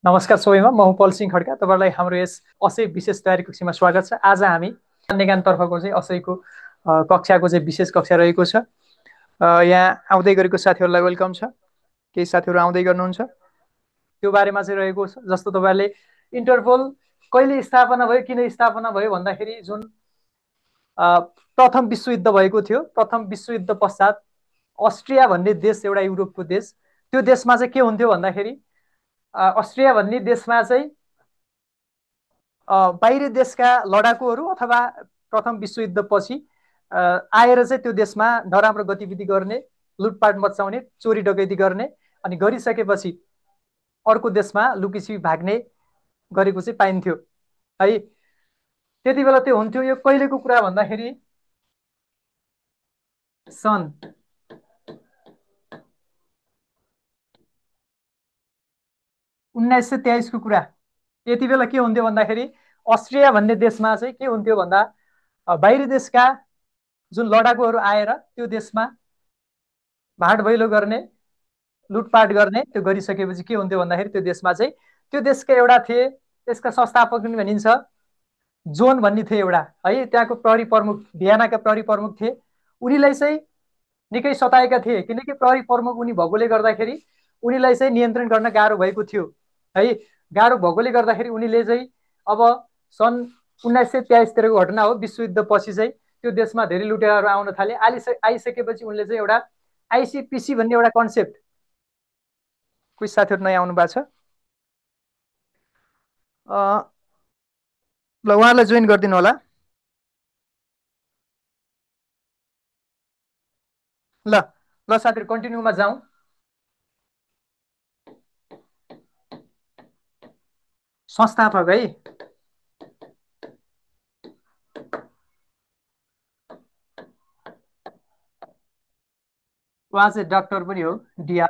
नमस्कार सबैमा, म हुँ पल सिंह खड्का। तपाईँलाई हाम्रो यस असै विशेष तयारी कक्षामा स्वागत छ। आज हामी कन्यागानतर्फको चाहिँ असैको कक्षाको चाहिँ विशेष कक्षा रहेको छ। यहाँ आउँदै गरेको साथीहरूलाई वेलकम छ। केही साथीहरू आउँदै गर्नुहुन्छ, त्यो बारेमा चाहिँ रहेको छ। जस्तो तपाईँहरूले इन्टरपोल कहिले स्थापना भयो, किन स्थापना भयो भन्दाखेरि जुन प्रथम विश्वयुद्ध भएको थियो, प्रथम विश्वयुद्ध पश्चात अस्ट्रिया भन्ने देश, एउटा युरोपको देश, त्यो देशमा चाहिँ के हुन्थ्यो भन्दाखेरि अस्ट्रिया भन्ने देशमा चाहिँ बाहिरी देशका लडाकुहरू अथवा प्रथम विश्वयुद्धपछि आएर चाहिँ त्यो देशमा नराम्रो गतिविधि गर्ने, लुटपाट मचाउने, चोरी डकैती गर्ने, अनि गरिसकेपछि अर्को देशमा लुकिछिपी भाग्ने गरेको चाहिँ पाइन्थ्यो है। त्यति बेला त्यो हुन्थ्यो। यो कहिलेको कुरा भन्दाखेरि सन् 1923को कुरा। यति बेला के हुन्थ्यो भन्दाखेरि अस्ट्रिया भन्ने देशमा चाहिँ के हुन्थ्यो भन्दा बाहिरी देशका जुन लडाकुहरू आएर त्यो देशमा भाँडभैलो गर्ने, लुटपाट गर्ने, त्यो गरिसकेपछि के हुन्थ्यो भन्दाखेरि त्यो देशमा चाहिँ त्यो देशका एउटा थिए, त्यसका संस्थापक पनि भनिन्छ, जोन भन्ने थिए एउटा है। त्यहाँको प्रहरी प्रमुख, भियनाका प्रहरी प्रमुख थिए। उनीलाई चाहिँ निकै सताएका थिए, किनकि प्रहरी प्रमुख उनी भएकोले गर्दाखेरि उनीलाई चाहिँ नियन्त्रण गर्न गाह्रो भएको थियो है। गाह्रो भएकोले गर्दाखेरि उनीले चाहिँ अब सन् 1923तिरको घटना हो, विश्वयुद्धपछि चाहिँ त्यो देशमा धेरै लुटेराहरू आउन थाले। आइसकेपछि उनले चाहिँ एउटा आइसिपिसी भन्ने एउटा कन्सेप्ट, कोही साथीहरू नयाँ आउनु भएको छ, ल उहाँलाई जोइन गरिदिनु होला। ल ल साथीहरू कन्टिन्यूमा जाउँ। संस्थापक है, उहाँ चाहिँ डाक्टर पनि हो, डिआर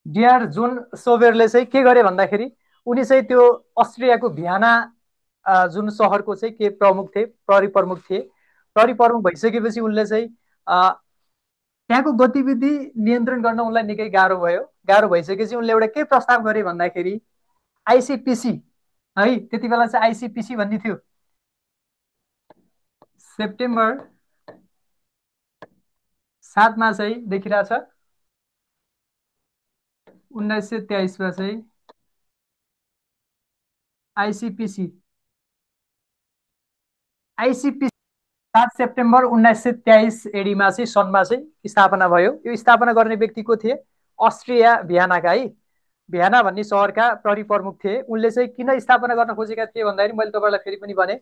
डिआर जोन सोभेरले चाहिँ के गरे भन्दाखेरि उनी चाहिँ त्यो अस्ट्रियाको भियना जुन सहरको चाहिँ के प्रमुख थिए, प्रहरी प्रमुख थिए। प्रहरी प्रमुख भइसकेपछि उनले चाहिँ त्यहाँको गतिविधि नियन्त्रण गर्न उनलाई निकै गाह्रो भयो। गाह्रो भइसकेपछि उनले एउटा के प्रस्ताव गरे भन्दाखेरि आइसिपिसी है, त्यति बेला चाहिँ आइसिपिसी भन्ने थियो। सेप्टेम्बर 7मा चाहिँ देखिरहेछ 1923मा चाहिँ आइसिपिसी आइसिपिसी 7 सेप्टेम्बर 1923 एडीमा चाहिँ सनमा चाहिँ स्थापना भयो। यो स्थापना गर्ने व्यक्ति को थिए? अस्ट्रिया भियनाका है, भियना भन्ने सहरका प्रहरी प्रमुख थिए। उनले चाहिँ किन स्थापना गर्न खोजेका थिए भन्दाखेरि मैले तपाईँलाई फेरि पनि भने,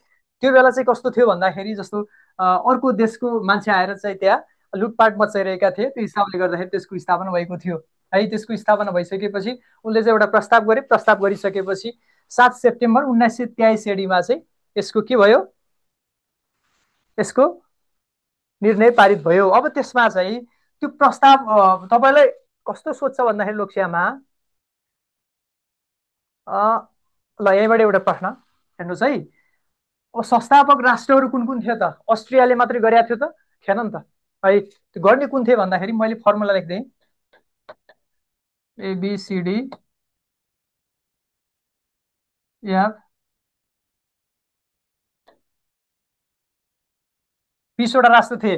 त्यो बेला चाहिँ कस्तो थियो भन्दाखेरि जस्तो अर्को देशको मान्छे आएर चाहिँ त्यहाँ लुटपाट मचाइरहेका थिए, त्यो हिसाबले गर्दाखेरि त्यसको स्थापना भएको थियो है। त्यसको स्थापना भइसकेपछि उनले चाहिँ एउटा प्रस्ताव गरे। प्रस्ताव गरिसकेपछि 7 सेप्टेम्बर 1923 एडीमा चाहिँ यसको के भयो, यसको निर्णय पारित भयो। अब त्यसमा चाहिँ त्यो प्रस्ताव तपाईँलाई कस्तो सोध्छ भन्दाखेरि लोकसेवामा ल यहीँबाट एउटा प्रश्न हेर्नुहोस् है। अब संस्थापक राष्ट्रहरू कुन कुन थियो त? अस्ट्रियाले मात्रै गरेका थियो त? थिएन नि त है। त्यो गर्ने कुन थिए भन्दाखेरि मैले फर्मुला लेख्दिएँ, एबिसिडी एफ 20वटा राष्ट्र थिए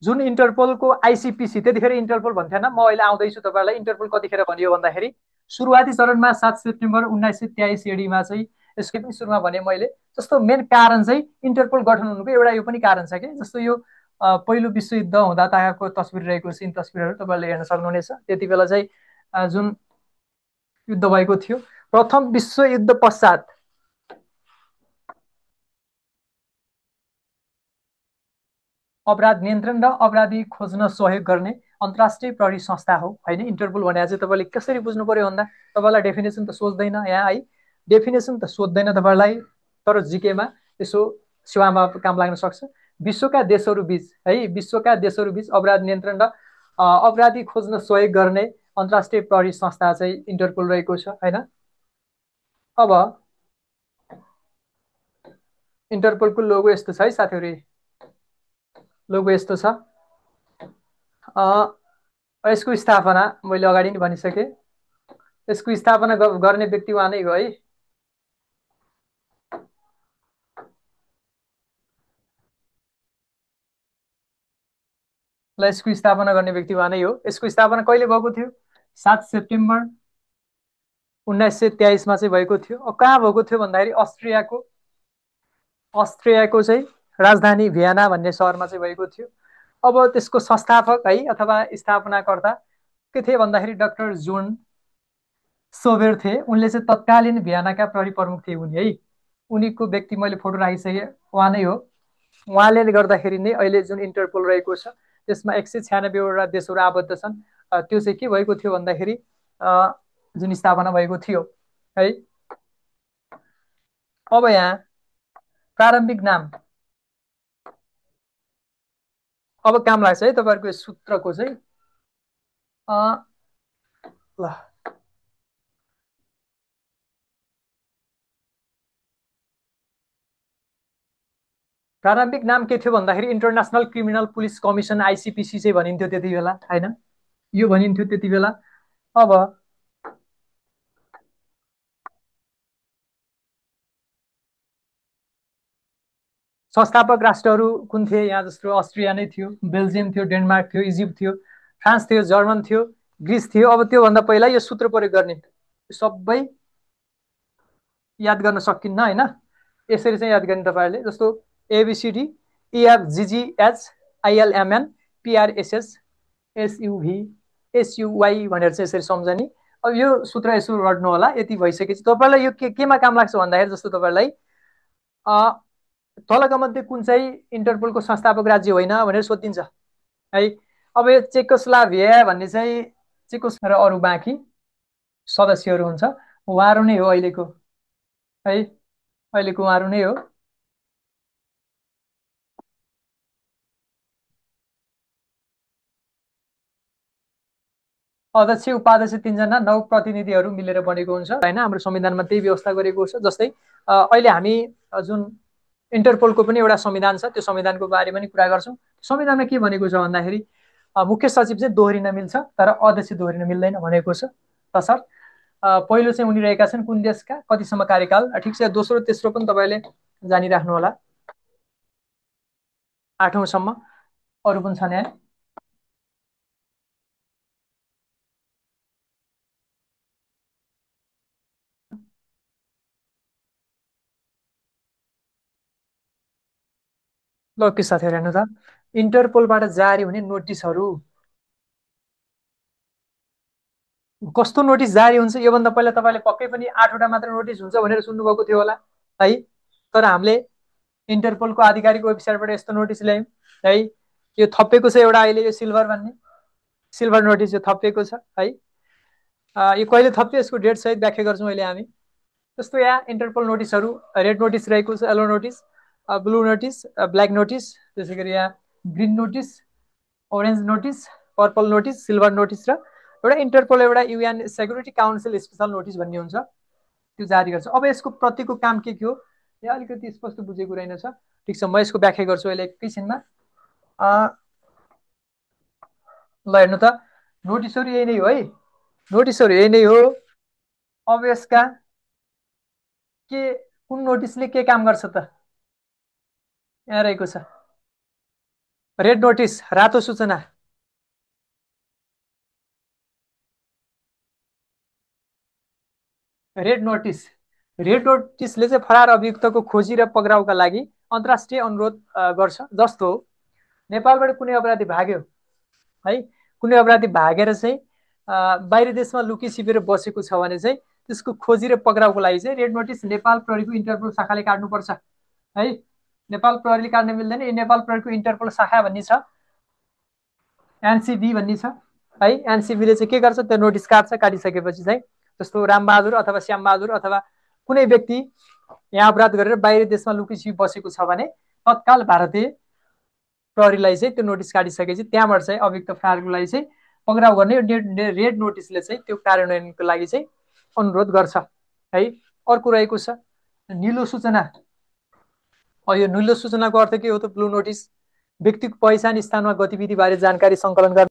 जुन इन्टरपोलको आइसिपिसी, त्यतिखेर इन्टरपोल भन्थेन, म अहिले आउँदैछु तपाईँलाई इन्टरपोल कतिखेर भनियो भन्दाखेरि सुरुवाती चरणमा 7 सेप्टेम्बर 1923 एडीमा चाहिँ यसको पनि सुरुमा भने मैले। जस्तो मेन कारण चाहिँ इन्टरपोल गठन हुनुको एउटा यो पनि कारण छ कि जस्तो यो पहिलो विश्वयुद्ध हुँदा ताको तस्बिर रहेको सिन तस्बिरहरू तपाईँले हेर्न सक्नुहुनेछ। त्यति बेला चाहिँ जुन युद्ध भएको थियो, प्रथम विश्वयुद्ध पश्चात अपराध नियन्त्रण र अपराधी खोज्न सहयोग गर्ने अन्तर्राष्ट्रिय प्रहरी संस्था हो होइन। इन्टरपोल भने चाहिँ तपाईँले कसरी बुझ्नु पर्यो भन्दा तपाईँलाई डेफिनेसन त सोध्दैन यहाँ है, डेफिनेसन त सोध्दैन तपाईँलाई, तर जिकेमा यसो सेवामा काम लाग्न सक्छ। विश्वका देशहरू बिच है, विश्वका देशहरू बिच अपराध नियन्त्रण र अपराधी खोज्न सहयोग गर्ने अन्तर्राष्ट्रिय प्रहरी संस्था चाहिँ इन्टरपोल रहेको छ होइन। अब इन्टरपोलको लोगो यस्तो छ है साथीहरू, लोगो यस्तो छ। यसको स्थापना मैले अगाडि नै भनिसकेँ यसको स्थापना गर्ने व्यक्ति उहाँ नै हो है। ल यसको स्थापना गर्ने व्यक्ति उहाँ नै हो। यसको स्थापना कहिले भएको थियो? 7 सेप्टेम्बर 1923मा चाहिँ भएको थियो। कहाँ भएको थियो भन्दाखेरि अस्ट्रियाको चाहिँ राजधानी भियना भन्ने सहरमा चाहिँ भएको थियो। अब त्यसको संस्थापक है अथवा स्थापनाकर्ता के थिए भन्दाखेरि डाक्टर जोन सोभेर थिए। उनले चाहिँ तत्कालीन भियनाका प्रहरी प्रमुख थिए उनी है। उनीको व्यक्ति मैले फोटो राखिसकेँ, उहाँ नै हो। उहाँले गर्दाखेरि नै अहिले जुन इन्टरपोल रहेको छ त्यसमा 196वटा देशहरू आबद्ध छन्। त्यो चाहिँ के भएको थियो भन्दाखेरि जुन स्थापना भएको थियो है। अब यहाँ प्रारम्भिक नाम अब काम लाग्छ है तपाईँहरूको यस सूत्रको चाहिँ। ल प्रारम्भिक नाम के थियो भन्दाखेरि इन्टरनेसनल क्रिमिनल पुलिस कमिसन आइसिपिसी चाहिँ भनिन्थ्यो त्यति बेला होइन, यो भनिन्थ्यो त्यति बेला। अब संस्थापक राष्ट्रहरू कुन थिए? यहाँ जस्तो अस्ट्रिया नै थियो, बेल्जियम थियो, डेनमार्क थियो, इजिप्ट थियो, फ्रान्स थियो, जर्मन थियो, ग्रिस थियो। अब त्योभन्दा पहिला यो सूत्र प्रयोग गर्ने सबै याद गर्न सकिन्न होइन। यसरी चाहिँ याद गर्ने तपाईँहरूले, जस्तो एबिसिडी इएफजिजिएच आइएलएमएन पिआरएसएस एसयुभी एसयुवाई भनेर चाहिँ यसरी सम्झने। अब यो सूत्र यसो रट्नु होला। यति भइसकेपछि तपाईँलाई यो केमा काम लाग्छ भन्दाखेरि जस्तो तपाईँलाई तलका मध्ये कुन चाहिँ इन्टरपोलको संस्थापक राज्य होइन भनेर सोधिन्छ है। अब यो चेकोस्लोभाकिया भन्ने चाहिँ र अरू बाँकी सदस्यहरू हुन्छ, उहाँहरू नै हो अहिलेको है, अहिलेको उहाँहरू नै हो। अध्यक्ष उपाध्यक्ष 3जना 9 प्रतिनिधिहरू मिलेर बनेको हुन्छ होइन। हाम्रो संविधानमा त्यही व्यवस्था गरेको छ। जस्तै अहिले हामी जुन इन्टरपोलको पनि एउटा संविधान छ, त्यो संविधानको बारेमा पनि कुरा गर्छौँ। संविधानमा के भनेको छ भन्दाखेरि मुख्य सचिव चाहिँ दोहोरिन मिल्छ तर अध्यक्ष दोहोरिन मिल्दैन भनेको छ। तसर्थ पहिलो चाहिँ उनी रहेका छन् कुन देशका, कतिसम्म कार्यकाल, ठिक छ। दोस्रो तेस्रो पनि तपाईँले जानिराख्नु होला, 8औँसम्म अरू पनि छन् यहाँ। ल के साथीहरू हेर्नु त, इन्टरपोलबाट जारी हुने नोटिसहरू कस्तो नोटिस जारी हुन्छ? योभन्दा पहिला तपाईँले पक्कै पनि 8वटा मात्र नोटिस हुन्छ भनेर सुन्नुभएको थियो होला है। तर हामीले इन्टरपोलको आधिकारिक वेबसाइटबाट यस्तो नोटिस ल्यायौँ है। यो थपिएको छ एउटा अहिले, यो सिल्भर नोटिस यो थपिएको छ है। यो कहिले थप्यो यसको डेट सहित व्याख्या गर्छौँ अहिले हामी। जस्तो यहाँ इन्टरपोल नोटिसहरू रेड नोटिस रहेको छ, yellow notice, blue notice, black notice, त्यसै गरी यहाँ green notice, orange notice, purple notice, silver notice र एउटा इन्टरपोल एउटा UN security council special notice भन्ने हुन्छ, त्यो जारी गर्छ। अब यसको प्रतिको काम के हो यहाँ अलिकति स्पष्ट बुझेको रहेनछ। ठिक छ, म यसको व्याख्या गर्छु अहिले एकैछिनमा। ल हेर्नु त, नोटिसहरू यही नै हो है, नोटिसहरू यही नै हो। अब यसका के कुन नोटिसले के काम गर्छ त? यहाँ रहेको छ रेड नोटिस, रातो सूचना। रेड नोटिसले चाहिँ फरार अभियुक्तको खोजी र पक्राउका लागि अन्तर्राष्ट्रिय अनुरोध गर्छ। जस्तो नेपालबाट कुनै अपराधी भाग्यो है, कुनै अपराधी भागेर चाहिँ बाहिर देशमा लुकी छिपेर बसेको छ भने चाहिँ त्यसको खोजी र पक्राउको लागि चाहिँ रेड नोटिस नेपाल प्रहरीको इन्टरपोल शाखाले काट्नुपर्छ है। नेपाल प्रहरीले काट्न मिल्दैन। यो नेपाल प्रहरीको इन्टरपोल शाखा भन्ने छ, एनसिबी भन्ने छ है। एनसिबीले चाहिँ के गर्छ, त्यो नोटिस काट्छ। काटिसकेपछि चाहिँ जस्तो रामबहादुर अथवा श्यामबहादुर अथवा कुनै व्यक्ति यहाँ अपराध गरेर बाहिर देशमा लुकिछिपी बसेको छ भने तत्काल भारतीय प्रहरीलाई चाहिँ त्यो नोटिस काटिसकेपछि त्यहाँबाट चाहिँ अभियुक्त फरारको लागि चाहिँ पक्राउ गर्ने रेड नोटिसले चाहिँ त्यो कार्यान्वयनको लागि चाहिँ अनुरोध गर्छ है। अर्को रहेको छ निलो सूचना। यो निलो सूचनाको अर्थ के हो त? ब्लू नोटिस व्यक्तिको पहिचान स्थानमा गतिविधिबारे जानकारी सङ्कलन गर्ने